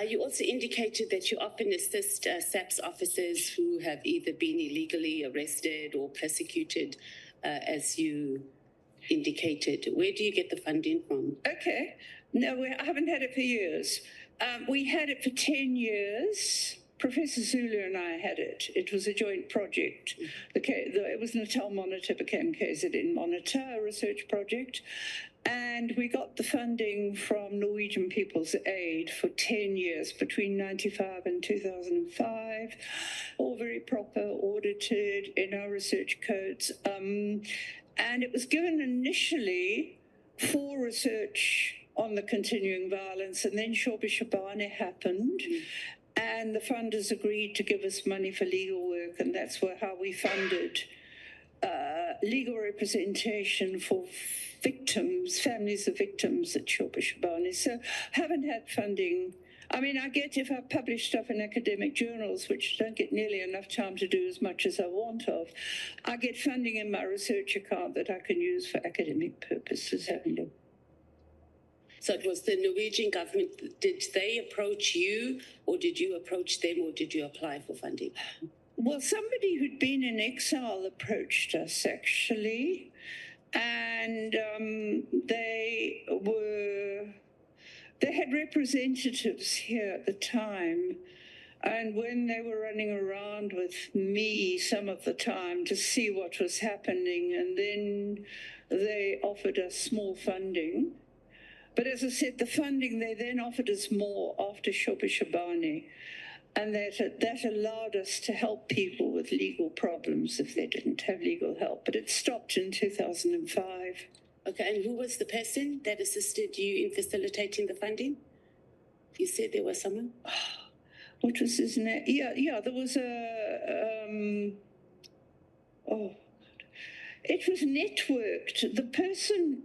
You also indicated that you often assist SAPS officers who have either been illegally arrested or persecuted, as you indicated. Where do you get the funding from? Okay. No, I haven't had it for years. We had it for 10 years. Professor Zulu and I had it. It was a joint project. It was Natal Monitor became KZN Monitor, a research project. And we got the funding from Norwegian People's Aid for 10 years, between 1995 and 2005, all very proper, audited in our research codes. And it was given initially for research on the continuing violence, and then Shobi Shabani happened, and the funders agreed to give us money for legal work, and that's how we funded legal representation for victims, families of victims at Shobi Shabani. So haven't had funding. I mean, I get, if I publish stuff in academic journals, which don't get nearly enough time to do as much as I want of, I get funding in my research account that I can use for academic purposes, haven't you? So it was the Norwegian government. Did they approach you, or did you approach them, or did you apply for funding? Well, somebody who'd been in exile approached us, actually, and they had representatives here at the time, and when they were running around with me some of the time to see what was happening, and then they offered us small funding. But as I said, the funding, they then offered us more after Shobi Shabani, and that allowed us to help people with legal problems if they didn't have legal help. But it stopped in 2005. Okay, and who was the person that assisted you in facilitating the funding? You said there was someone? What was his name? Yeah, there was it was networked. The person,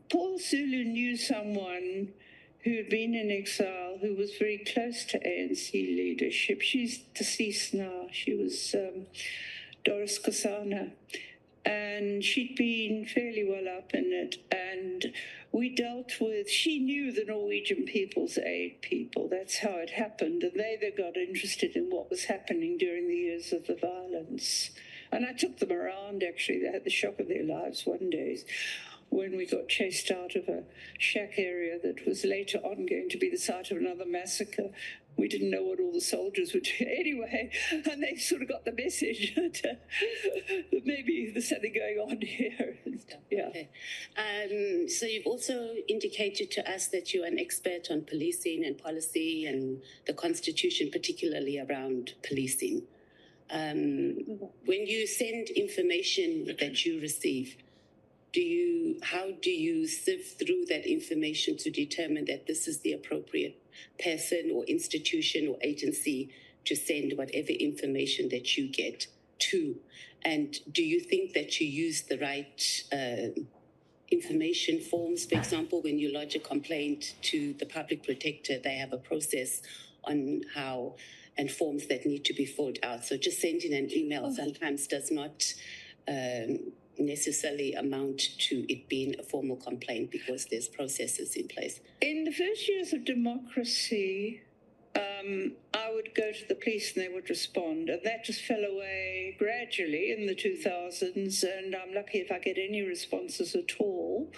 Paul Zulu knew someone who had been in exile, who was very close to ANC leadership. She's deceased now. She was Doris Kosana. And she'd been fairly well up in it. And we dealt with, she knew the Norwegian People's Aid people. That's how it happened. And they got interested in what was happening during the years of the violence. And I took them around, actually. They had the shock of their lives one day when we got chased out of a shack area that was later on going to be the site of another massacre. We didn't know what all the soldiers would do anyway, and they sort of got the message that maybe there's something going on here. Yeah. Okay. So you've also indicated to us that you're an expert on policing and policy and the Constitution, particularly around policing. When you send information that you receive, how do you sift through that information to determine that this is the appropriate person or institution or agency to send whatever information that you get to? And do you think that you use the right information forms? For example, when you lodge a complaint to the public protector, they have a process on how and forms that need to be filled out. So just sending an email sometimes does not necessarily amount to it being a formal complaint because there's processes in place. In the first years of democracy, I would go to the police and they would respond. And that just fell away gradually in the 2000s, and I'm lucky if I get any responses at all.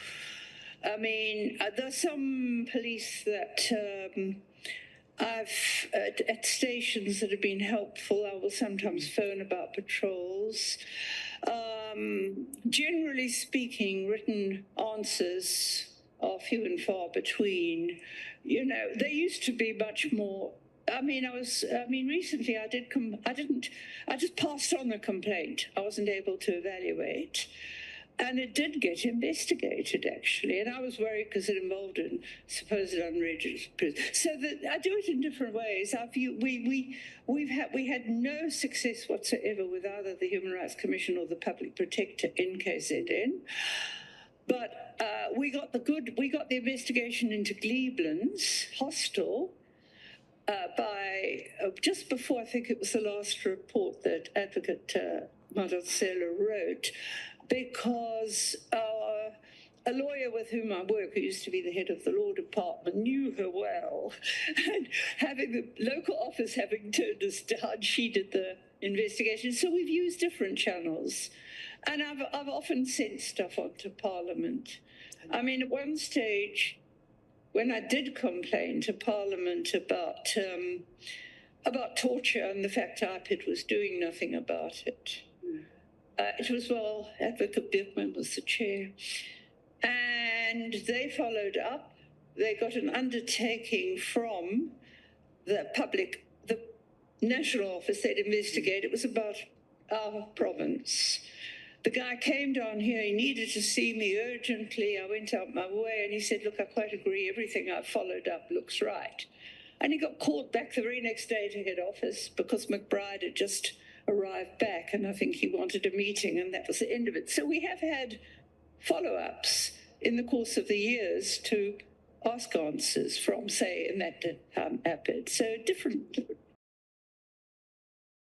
I mean, there's some police that I've at stations that have been helpful. I will sometimes phone about patrols. Generally speaking, written answers are few and far between. You know, there used to be much more. I mean, recently I just passed on the complaint. I wasn't able to evaluate. And it did get investigated, actually. And I was worried because it involved a supposed unregistered. So I do it in different ways. We had no success whatsoever with either the Human Rights Commission or the Public Protector in KZN. But we got the investigation into Gleeblands hostel by just before, I think it was the last report that Advocate Madonsela wrote, because a lawyer with whom I work, who used to be the head of the law department, knew her well. And the local office having turned us down, she did the investigation. So we've used different channels. And I've often sent stuff on to Parliament. I mean, at one stage, when I did complain to Parliament about torture and the fact IPID was doing nothing about it, it was, well, Advocate Birkman was the chair. And they followed up. They got an undertaking from the national office. They'd investigate. It was about our province. The guy came down here. He needed to see me urgently. I went out my way, and he said, look, I quite agree. Everything I've followed up looks right. And he got called back the very next day to head office because McBride had just arrived back, and I think he wanted a meeting, and that was the end of it. So we have had follow-ups in the course of the years to ask answers from, say, in that APID. So different